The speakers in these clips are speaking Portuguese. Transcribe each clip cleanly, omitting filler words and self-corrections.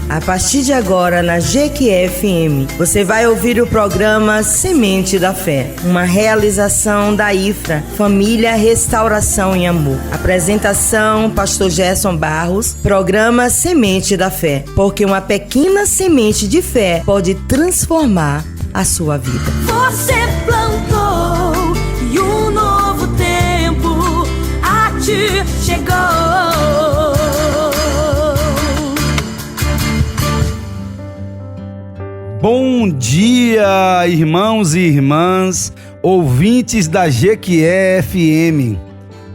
A partir de agora, na Jequié-FM, você vai ouvir o programa Semente da Fé, uma realização da IFRA, Família, Restauração e Amor. Apresentação, Pastor Gerson Barros, programa Semente da Fé, porque uma pequena semente de fé pode transformar a sua vida. Você plantou e um novo tempo a ti chegou. Bom dia, irmãos e irmãs, ouvintes da Jequié-FM.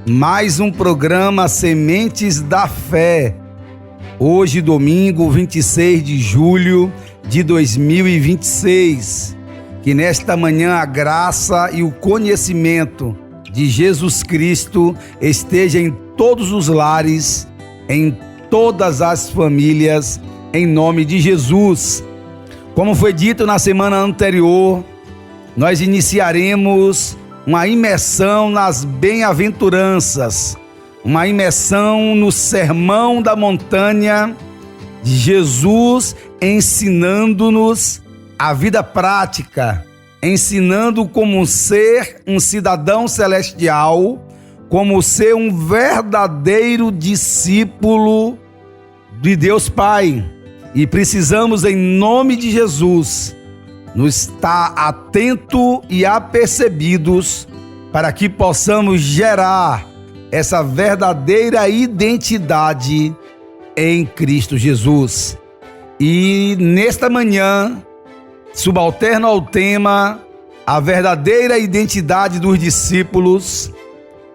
Mais um programa Sementes da Fé. Hoje, domingo, 26 de julho de 2026. Que nesta manhã a graça e o conhecimento de Jesus Cristo esteja em todos os lares, em todas as famílias, em nome de Jesus. Como foi dito na semana anterior, nós iniciaremos uma imersão nas bem-aventuranças, uma imersão no Sermão da Montanha de Jesus, ensinando-nos a vida prática, ensinando como ser um cidadão celestial, como ser um verdadeiro discípulo de Deus Pai. E precisamos, em nome de Jesus, nos estar atentos e apercebidos para que possamos gerar essa verdadeira identidade em Cristo Jesus. E nesta manhã, subalterno ao tema, a verdadeira identidade dos discípulos,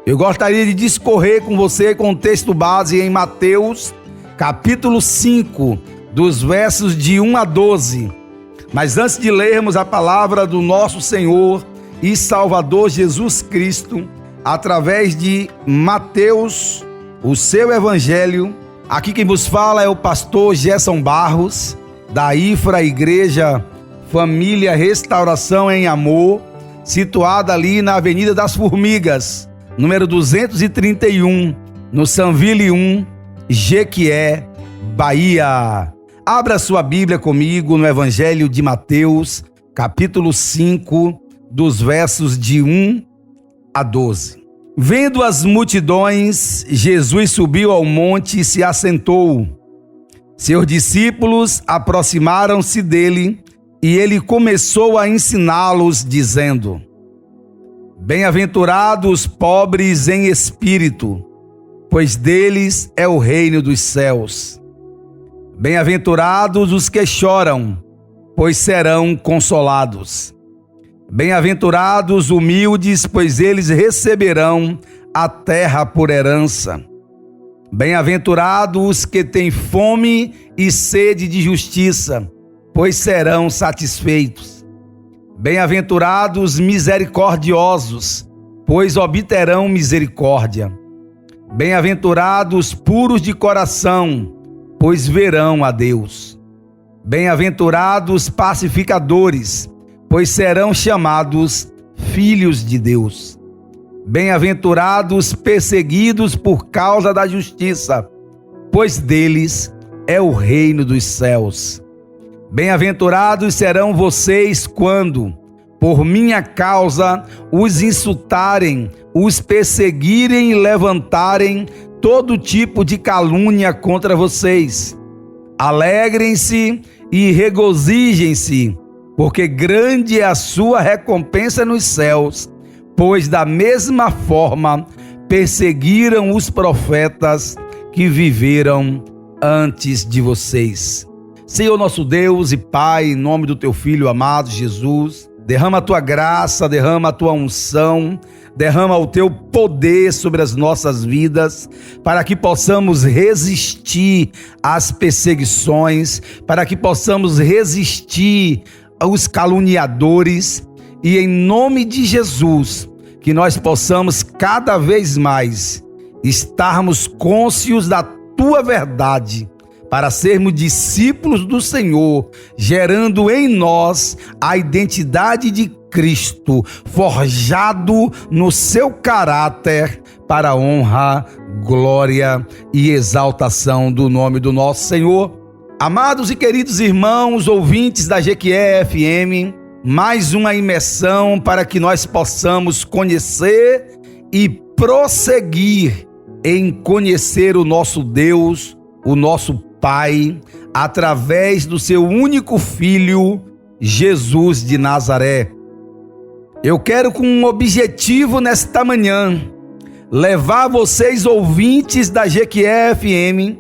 eu gostaria de discorrer com você com o texto base em Mateus, capítulo 5, dos versos de 1 a 12. Mas antes de lermos a palavra do nosso Senhor e Salvador Jesus Cristo, através de Mateus, o seu evangelho, aqui quem vos fala é o pastor Gerson Barros, da IFRA Igreja Família, Restauração em Amor, situada ali na Avenida das Formigas, número 231, no Sanville 1, Jequié, Bahia. Abra sua Bíblia comigo no Evangelho de Mateus, capítulo 5, dos versos de 1 a 12. Vendo as multidões, Jesus subiu ao monte e se assentou. Seus discípulos aproximaram-se dele e ele começou a ensiná-los, dizendo: Bem-aventurados os pobres em espírito, pois deles é o reino dos céus. Bem-aventurados os que choram, pois serão consolados. Bem-aventurados os humildes, pois eles receberão a terra por herança. Bem-aventurados os que têm fome e sede de justiça, pois serão satisfeitos. Bem-aventurados os misericordiosos, pois obterão misericórdia. Bem-aventurados os puros de coração, pois verão a Deus. Bem-aventurados os pacificadores, pois serão chamados filhos de Deus. Bem-aventurados os perseguidos por causa da justiça, pois deles é o reino dos céus. Bem-aventurados serão vocês quando, por minha causa, os insultarem, os perseguirem e levantarem todo tipo de calúnia contra vocês. Alegrem-se e regozijem-se, porque grande é a sua recompensa nos céus, pois da mesma forma perseguiram os profetas que viveram antes de vocês. Senhor nosso Deus e Pai, em nome do teu Filho amado Jesus, derrama a tua graça, derrama a tua unção, derrama o teu poder sobre as nossas vidas, para que possamos resistir às perseguições, para que possamos resistir aos caluniadores, e em nome de Jesus, que nós possamos cada vez mais estarmos cônscios da tua verdade, para sermos discípulos do Senhor, gerando em nós a identidade de Cristo, forjado no seu caráter, para a honra, glória e exaltação do nome do nosso Senhor. Amados e queridos irmãos, ouvintes da Jequié FM, mais uma imersão para que nós possamos conhecer e prosseguir em conhecer o nosso Deus, o nosso Pai, através do seu único Filho, Jesus de Nazaré. Eu quero, com um objetivo nesta manhã, levar vocês, ouvintes da Jequié FM,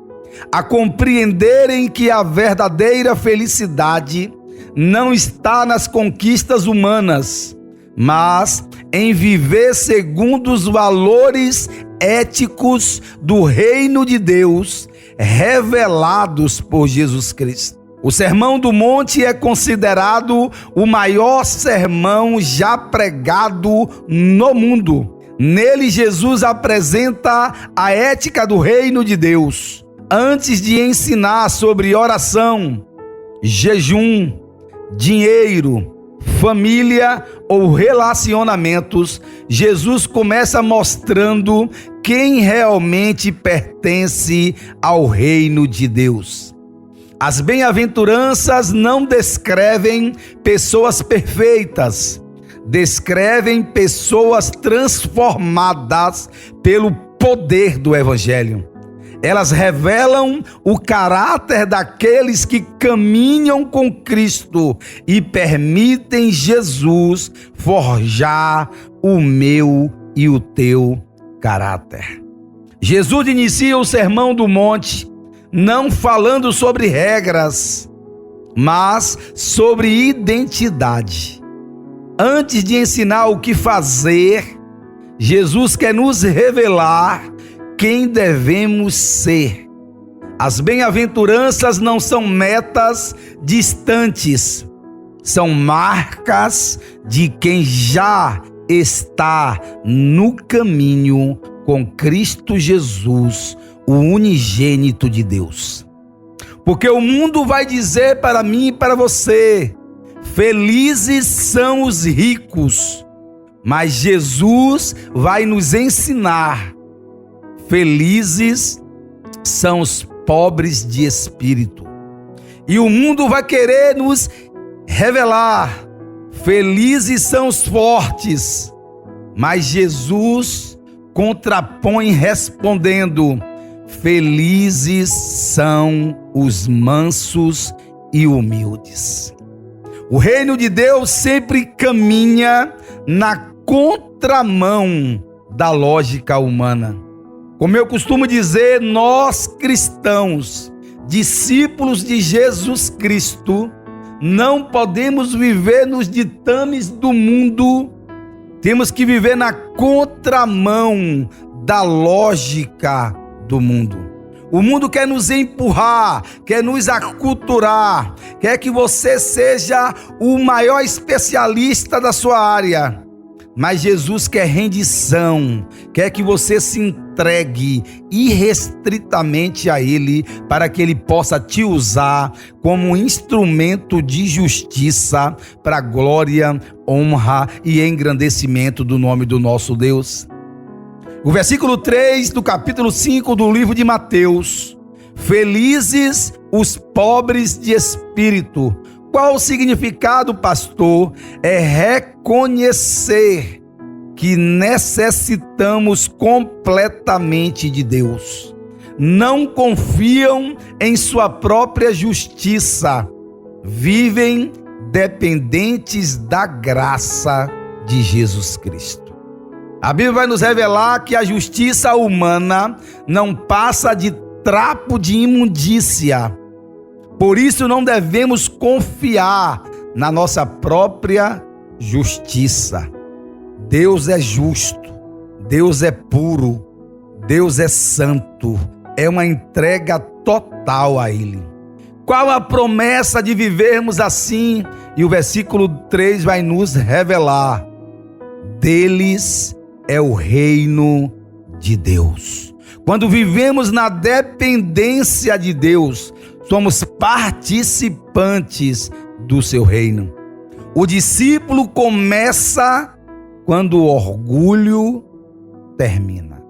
a compreenderem que a verdadeira felicidade não está nas conquistas humanas, mas em viver segundo os valores éticos do reino de Deus revelados por Jesus Cristo. O Sermão do Monte é considerado o maior sermão já pregado no mundo. Nele, Jesus apresenta a ética do reino de Deus. Antes de ensinar sobre oração, jejum, dinheiro, família ou relacionamentos, Jesus começa mostrando quem realmente pertence ao reino de Deus. As bem-aventuranças não descrevem pessoas perfeitas, descrevem pessoas transformadas pelo poder do Evangelho. Elas revelam o caráter daqueles que caminham com Cristo e permitem Jesus forjar o meu e o teu caráter. Jesus inicia o Sermão do Monte não falando sobre regras, mas sobre identidade. Antes de ensinar o que fazer, Jesus quer nos revelar quem devemos ser. As bem-aventuranças não são metas distantes, são marcas de quem já está no caminho com Cristo Jesus, o unigênito de Deus. Porque o mundo vai dizer para mim e para você: felizes são os ricos, mas Jesus vai nos ensinar: felizes são os pobres de espírito. E o mundo vai querer nos revelar: felizes são os fortes. Mas Jesus contrapõe respondendo: felizes são os mansos e humildes. O reino de Deus sempre caminha na contramão da lógica humana. Como eu costumo dizer, nós cristãos, discípulos de Jesus Cristo, não podemos viver nos ditames do mundo, temos que viver na contramão da lógica do mundo. O mundo quer nos empurrar, quer nos aculturar, quer que você seja o maior especialista da sua área. Mas Jesus quer rendição, quer que você se entregue irrestritamente a Ele, para que Ele possa te usar como um instrumento de justiça para a glória, honra e engrandecimento do nome do nosso Deus. O versículo 3 do capítulo 5 do livro de Mateus: felizes os pobres de espírito. Qual o significado, pastor? É reconhecer que necessitamos completamente de Deus. Não confiam em sua própria justiça. Vivem dependentes da graça de Jesus Cristo. A Bíblia vai nos revelar que a justiça humana não passa de trapo de imundícia. Por isso não devemos confiar na nossa própria justiça. Deus é justo, Deus é puro, Deus é santo. É uma entrega total a Ele. Qual a promessa de vivermos assim? E o versículo 3 vai nos revelar: deles é o reino de Deus. Quando vivemos na dependência de Deus, somos participantes do seu reino. O discípulo começa quando o orgulho termina.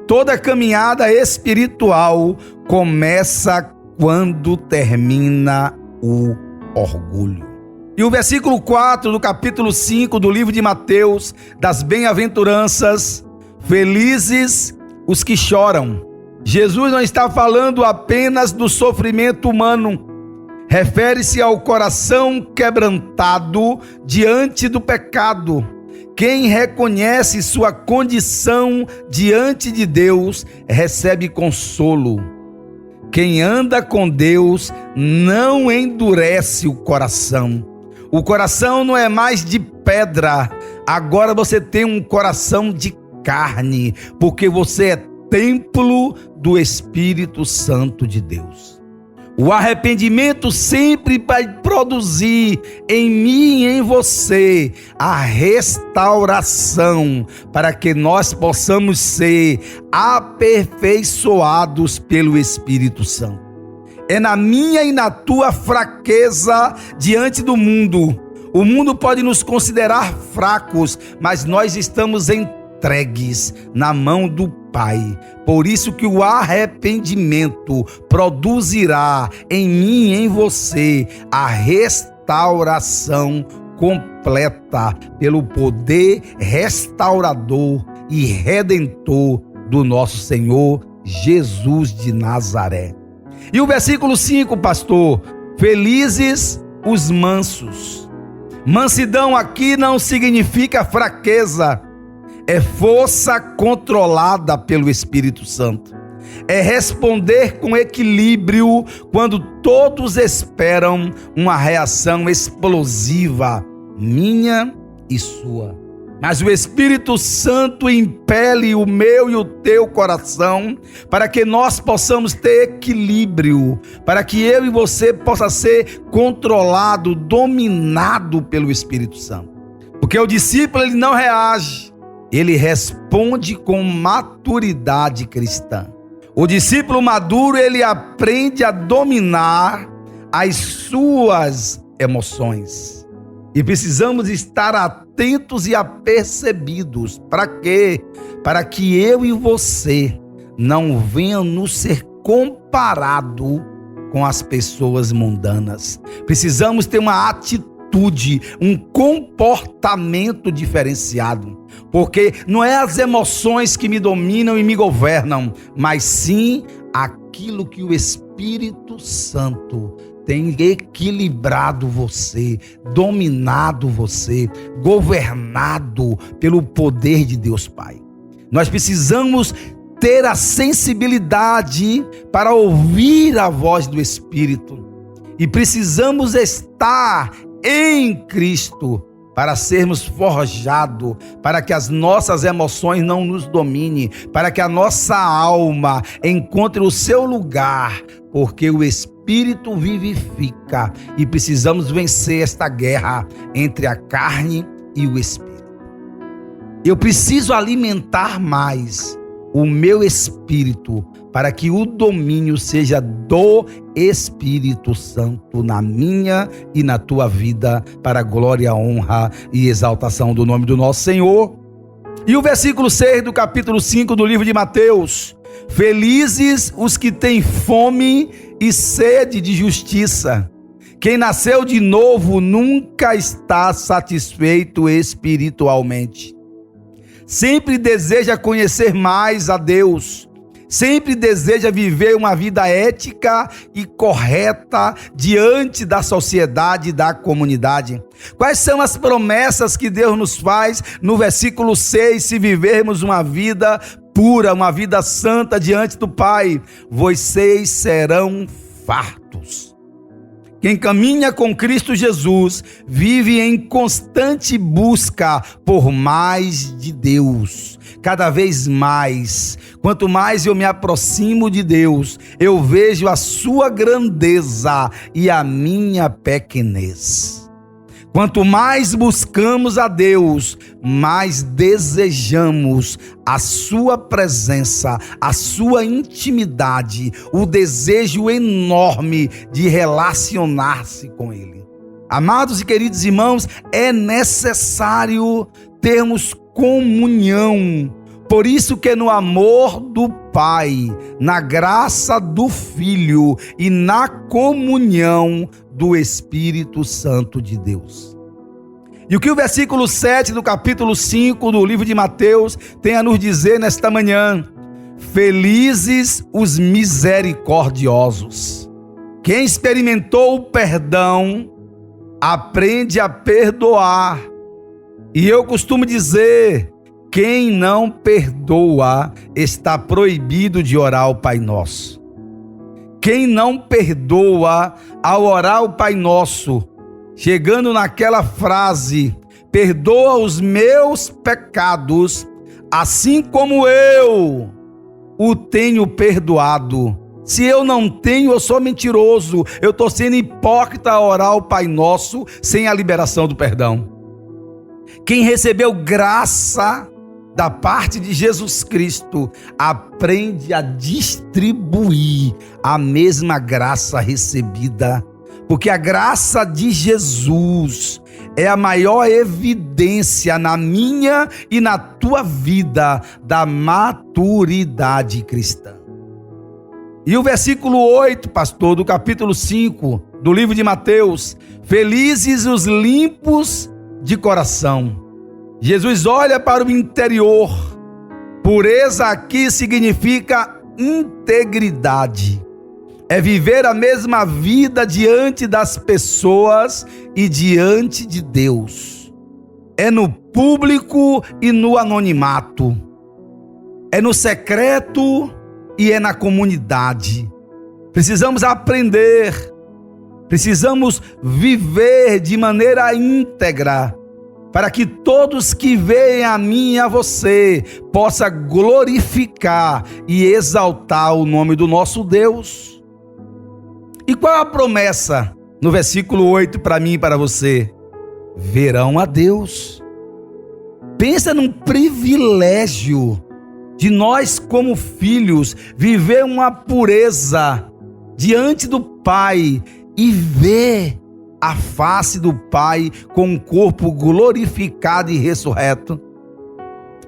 Toda caminhada espiritual começa quando termina o orgulho. E o versículo 4 do capítulo 5 do livro de Mateus, das bem-aventuranças: felizes os que choram. Jesus não está falando apenas do sofrimento humano, refere-se ao coração quebrantado diante do pecado. Quem reconhece sua condição diante de Deus recebe consolo. Quem anda com Deus não endurece o coração. O coração não é mais de pedra, agora você tem um coração de carne, porque você é templo do Espírito Santo de Deus. O arrependimento sempre vai produzir em mim e em você a restauração, para que nós possamos ser aperfeiçoados pelo Espírito Santo. É na minha e na tua fraqueza diante do mundo. O mundo pode nos considerar fracos, mas nós estamos entregues na mão do Pai. Por isso que o arrependimento produzirá em mim e em você a restauração completa pelo poder restaurador e redentor do nosso Senhor Jesus de Nazaré. E o versículo 5, pastor: felizes os mansos. Mansidão aqui não significa fraqueza, é força controlada pelo Espírito Santo. É responder com equilíbrio quando todos esperam uma reação explosiva, minha e sua. Mas o Espírito Santo impele o meu e o teu coração para que nós possamos ter equilíbrio, para que eu e você possa ser controlado, dominado pelo Espírito Santo. Porque o discípulo, ele não reage, ele responde com maturidade cristã. O discípulo maduro, ele aprende a dominar as suas emoções. E precisamos estar atentos e apercebidos. Para quê? Para que eu e você não venhamos ser comparados com as pessoas mundanas. Precisamos ter uma atitude, um comportamento diferenciado. Porque não é as emoções que me dominam e me governam, mas sim aquilo que o Espírito Santo tem equilibrado você, dominado você, governado pelo poder de Deus Pai. Nós precisamos ter a sensibilidade para ouvir a voz do Espírito e precisamos estar em Cristo para sermos forjados, para que as nossas emoções não nos dominem, para que a nossa alma encontre o seu lugar, porque o Espírito vivifica e precisamos vencer esta guerra entre a carne e o Espírito. Eu preciso alimentar mais o meu espírito para que o domínio seja do Espírito Santo na minha e na tua vida, para a glória, honra e exaltação do nome do nosso Senhor. E o versículo 6 do capítulo 5 do livro de Mateus: felizes os que têm fome e sede de justiça. Quem nasceu de novo nunca está satisfeito espiritualmente. Sempre deseja conhecer mais a Deus. Sempre deseja viver uma vida ética e correta diante da sociedade e da comunidade. Quais são as promessas que Deus nos faz no versículo 6? Se vivermos uma vida pura, uma vida santa diante do Pai, vocês serão fartos. Quem caminha com Cristo Jesus vive em constante busca por mais de Deus. Cada vez mais, quanto mais eu me aproximo de Deus, eu vejo a sua grandeza e a minha pequenez. Quanto mais buscamos a Deus, mais desejamos a sua presença, a sua intimidade, o desejo enorme de relacionar-se com Ele. Amados e queridos irmãos, é necessário termos comunhão, Por isso que no amor do Pai, na graça do Filho e na comunhão do Espírito Santo de Deus. E o que o versículo 7 do capítulo 5 do livro de Mateus tem a nos dizer nesta manhã? Felizes os misericordiosos. Quem experimentou o perdão, aprende a perdoar. E eu costumo dizer, quem não perdoa está proibido de orar o Pai Nosso. Quem não perdoa ao orar o Pai Nosso, chegando naquela frase, perdoa os meus pecados, assim como eu o tenho perdoado. Se eu não tenho, eu sou mentiroso, eu estou sendo hipócrita a orar o Pai Nosso sem a liberação do perdão. Quem recebeu graça da parte de Jesus Cristo, aprende a distribuir a mesma graça recebida, porque a graça de Jesus é a maior evidência na minha e na tua vida da maturidade cristã. E o versículo 8, pastor, do capítulo 5 do livro de Mateus: felizes os limpos de coração. Jesus olha para o interior. Pureza aqui significa integridade. É viver a mesma vida diante das pessoas e diante de Deus. É no público e no anonimato. É no secreto e é na comunidade. Precisamos aprender. Precisamos viver de maneira íntegra, para que todos que veem a mim e a você possam glorificar e exaltar o nome do nosso Deus. E qual a promessa no versículo 8 para mim e para você? Verão a Deus. Pensa num privilégio de nós como filhos viver uma pureza diante do Pai e ver a face do Pai com um corpo glorificado e ressurreto.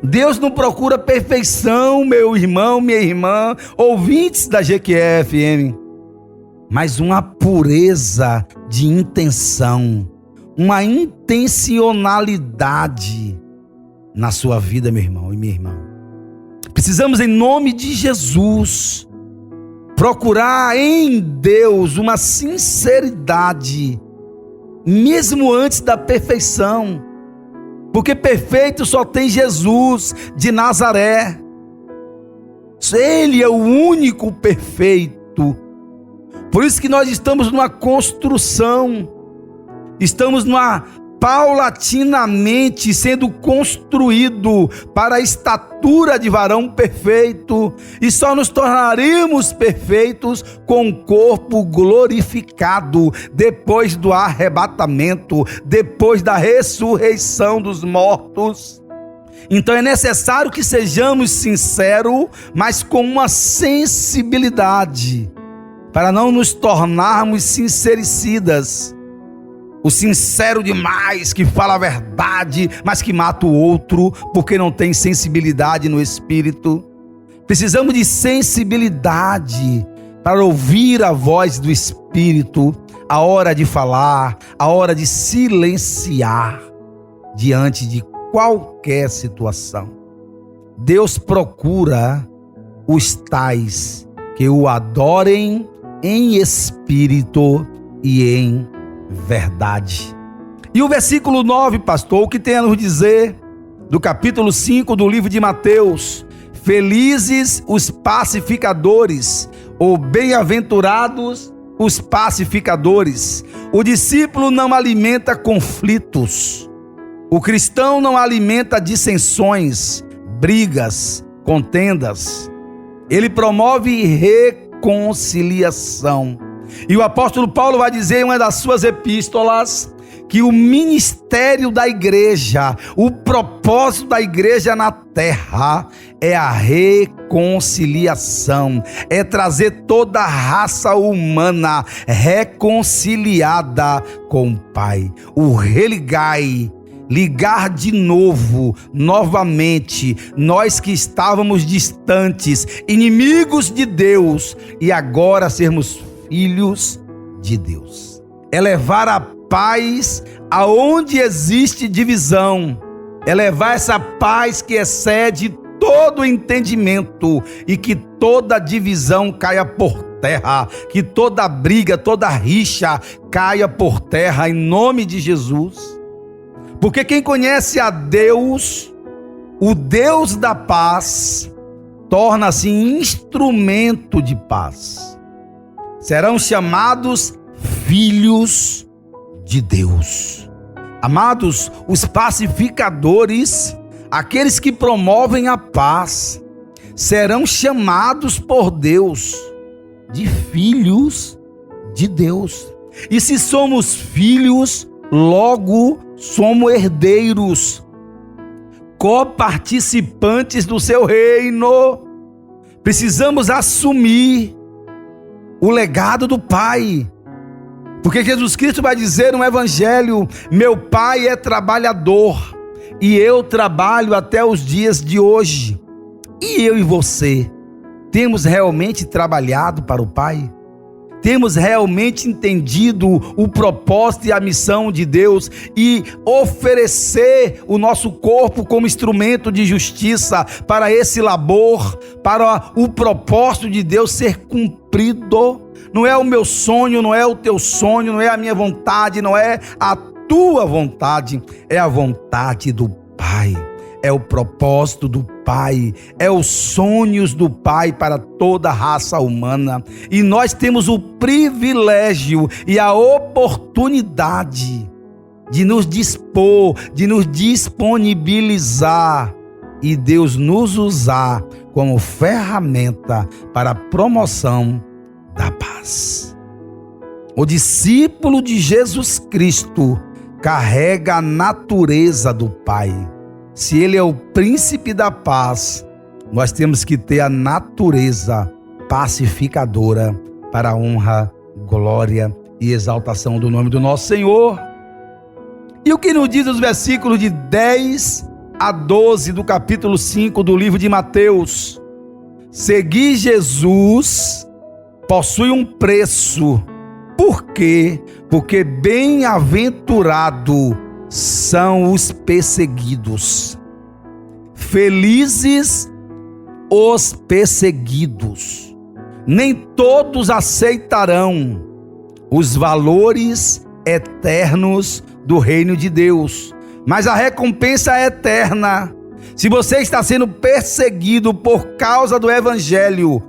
Deus não procura perfeição, meu irmão, minha irmã, ouvintes da GQE FM, mas uma pureza de intenção, uma intencionalidade na sua vida, meu irmão e minha irmã. Precisamos, em nome de Jesus, procurar em Deus uma sinceridade, mesmo antes da perfeição, porque perfeito só tem Jesus de Nazaré. Ele é o único perfeito. Por isso que nós estamos numa construção, estamos paulatinamente sendo construído para a estatura de varão perfeito, e só nos tornaremos perfeitos com o corpo glorificado depois do arrebatamento, depois da ressurreição dos mortos. Então é necessário que sejamos sinceros, mas com uma sensibilidade, para não nos tornarmos sincericidas. O sincero demais, que fala a verdade, mas que mata o outro, porque não tem sensibilidade no espírito. Precisamos de sensibilidade para ouvir a voz do Espírito, a hora de falar, a hora de silenciar diante de qualquer situação. Deus procura os tais que o adorem em espírito e em verdade. E o versículo 9, pastor, o que tem a nos dizer do capítulo 5 do livro de Mateus? Felizes os pacificadores, ou bem-aventurados os pacificadores. O discípulo não alimenta conflitos. O cristão não alimenta dissensões, brigas, contendas. Ele promove reconciliação. E o apóstolo Paulo vai dizer em uma das suas epístolas que o ministério da igreja, o propósito da igreja na terra é a reconciliação, é trazer toda a raça humana reconciliada com o Pai. O religai ligar de novo, novamente, nós que estávamos distantes, inimigos de Deus, e agora sermos filhos de Deus. É levar a paz aonde existe divisão, é levar essa paz que excede todo entendimento e que toda divisão caia por terra, que toda briga, toda rixa caia por terra em nome de Jesus. Porque quem conhece a Deus, o Deus da paz, torna-se instrumento de paz. Serão chamados filhos de Deus. Amados, os pacificadores, aqueles que promovem a paz, serão chamados por Deus de filhos de Deus. E se somos filhos, logo somos herdeiros, coparticipantes do seu reino. Precisamos assumir o legado do Pai, porque Jesus Cristo vai dizer no Evangelho: meu Pai é trabalhador e eu trabalho até os dias de hoje. E eu e você, temos realmente trabalhado para o Pai? Temos realmente entendido o propósito e a missão de Deus e oferecer o nosso corpo como instrumento de justiça para esse labor, para o propósito de Deus ser cumprido? Não é o meu sonho, não é o teu sonho, não é a minha vontade, não é a tua vontade, é a vontade do Pai. É o propósito do Pai, é os sonhos do Pai para toda a raça humana. E nós temos o privilégio e a oportunidade de nos dispor, de nos disponibilizar e Deus nos usar como ferramenta para a promoção da paz. O discípulo de Jesus Cristo carrega a natureza do Pai. Se ele é o príncipe da paz, nós temos que ter a natureza pacificadora para a honra, glória e exaltação do nome do nosso Senhor. E o que nos diz os versículos de 10 a 12 do capítulo 5 do livro de Mateus? Seguir Jesus possui um preço. Por quê? Porque bem-aventurado são os perseguidos. Felizes os perseguidos. Nem todos aceitarão os valores eternos do reino de Deus, mas a recompensa é eterna. Se você está sendo perseguido por causa do Evangelho,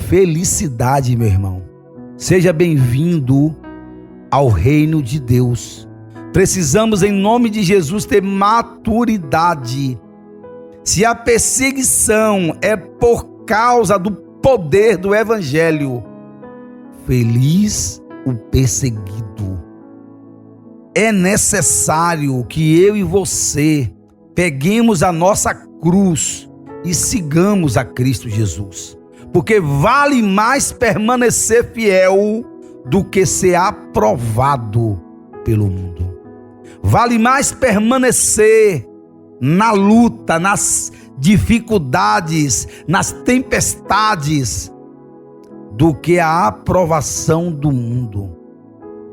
felicidade, meu irmão. Seja bem-vindo ao reino de Deus. Precisamos, em nome de Jesus, ter maturidade. Se a perseguição é por causa do poder do Evangelho, feliz o perseguido. É necessário que eu e você peguemos a nossa cruz e sigamos a Cristo Jesus, porque vale mais permanecer fiel do que ser aprovado pelo mundo. Vale mais permanecer na luta, nas dificuldades, nas tempestades, do que a aprovação do mundo.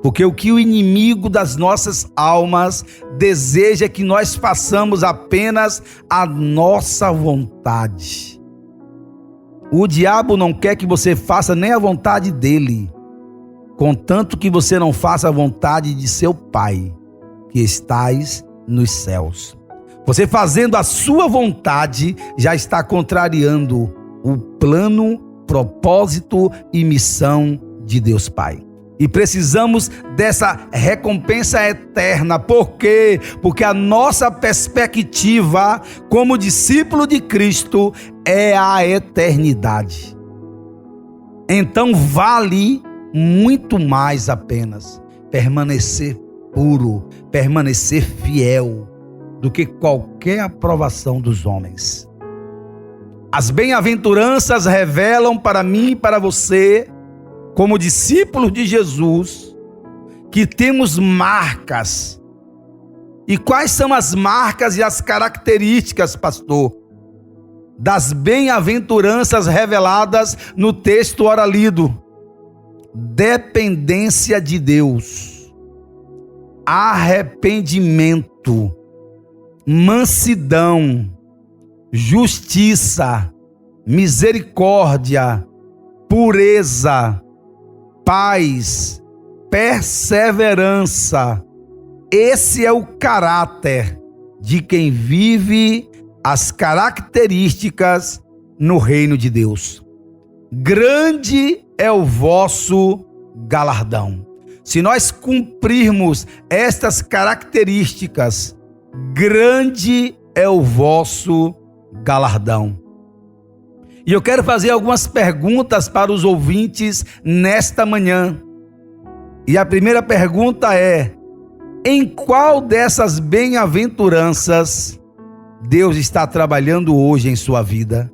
Porque o que o inimigo das nossas almas deseja é que nós façamos apenas a nossa vontade. O diabo não quer que você faça nem a vontade dele, contanto que você não faça a vontade de seu Pai, que estais nos céus. Você fazendo a sua vontade já está contrariando o plano, propósito e missão de Deus Pai. E precisamos dessa recompensa eterna. Por quê? Porque a nossa perspectiva como discípulo de Cristo é a eternidade. Então vale muito mais apenas permanecer puro, permanecer fiel, do que qualquer aprovação dos homens. As bem-aventuranças revelam para mim e para você, como discípulos de Jesus, que temos marcas E quais são as marcas e as características, pastor, das bem-aventuranças reveladas no texto ora lido? Dependência de Deus, arrependimento, mansidão, justiça, misericórdia, pureza, paz, perseverança. Esse é o caráter de quem vive as características no reino de Deus. Grande é o vosso galardão. Se nós cumprirmos estas características, grande é o vosso galardão. E eu quero fazer algumas perguntas para os ouvintes nesta manhã. E a primeira pergunta é: em qual dessas bem-aventuranças Deus está trabalhando hoje em sua vida?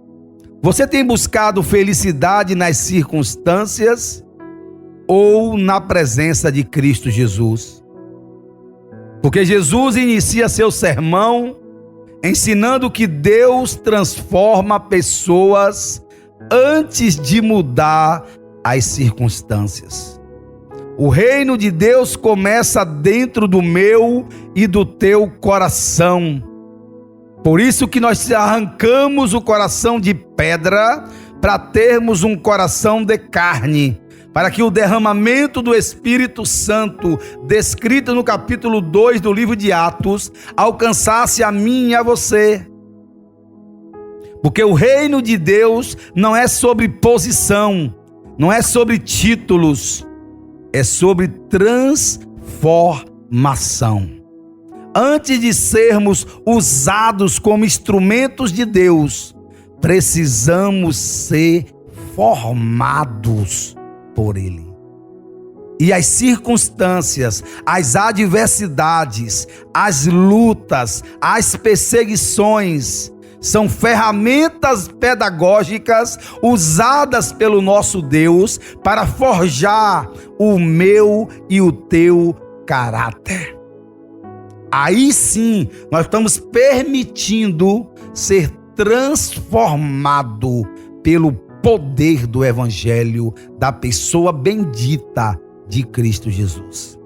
Você tem buscado felicidade nas circunstâncias ou na presença de Cristo Jesus? Porque Jesus inicia seu sermão ensinando que Deus transforma pessoas antes de mudar as circunstâncias. O reino de Deus começa dentro do meu e do teu coração. Por isso que nós arrancamos o coração de pedra para termos um coração de carne, para que o derramamento do Espírito Santo, descrito no capítulo 2 do livro de Atos, alcançasse a mim e a você. Porque o reino de Deus não é sobre posição, não é sobre títulos, é sobre transformação. Antes de sermos usados como instrumentos de Deus, precisamos ser formados por Ele. E as circunstâncias, as adversidades, as lutas, as perseguições são ferramentas pedagógicas usadas pelo nosso Deus para forjar o meu e o teu caráter. Aí sim, nós estamos permitindo ser transformado pelo poder do Evangelho da pessoa bendita de Cristo Jesus.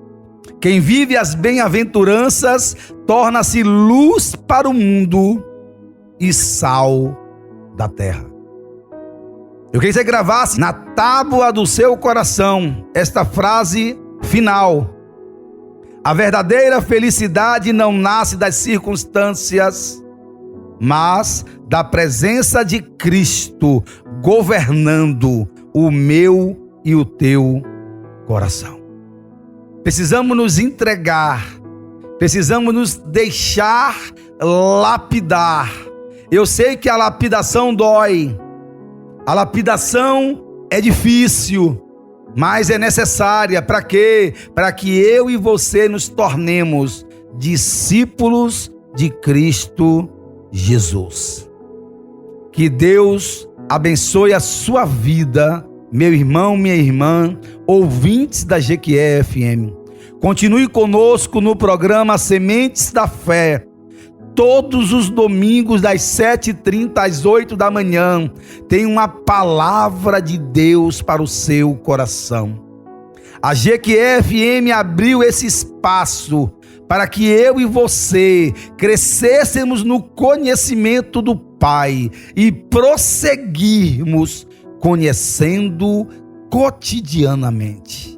Quem vive as bem-aventuranças torna-se luz para o mundo e sal da terra. Eu queria que você gravasse na tábua do seu coração esta frase final: a verdadeira felicidade não nasce das circunstâncias, mas da presença de Cristo governando o meu e o teu coração. Precisamos nos entregar, precisamos nos deixar lapidar. Eu sei que a lapidação dói, a lapidação é difícil, mas é necessária. Para quê? Para que eu e você nos tornemos discípulos de Cristo Jesus. Que Deus abençoe a sua vida, meu irmão, minha irmã, ouvintes da GQE FM. Continue conosco no programa Sementes da Fé. Todos os domingos das 7h30 às 8 da manhã tem uma palavra de Deus para o seu coração. A GQE FM abriu esse espaço para que eu e você crescêssemos no conhecimento do Pai e prosseguirmos conhecendo cotidianamente.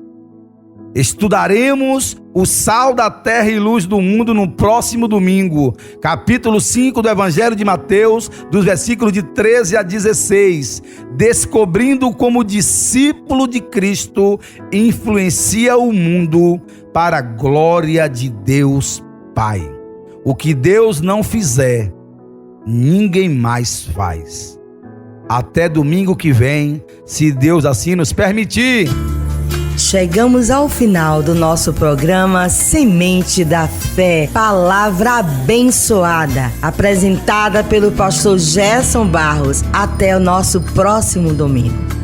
Estudaremos o sal da terra e luz do mundo no próximo domingo, capítulo 5 do Evangelho de Mateus, dos versículos de 13 a 16, descobrindo como o discípulo de Cristo influencia o mundo para a glória de Deus Pai. O que Deus não fizer, ninguém mais faz. Até domingo que vem, se Deus assim nos permitir. Chegamos ao final do nosso programa Semente da Fé, palavra abençoada, apresentada pelo pastor Gerson Barros. Até o nosso próximo domingo.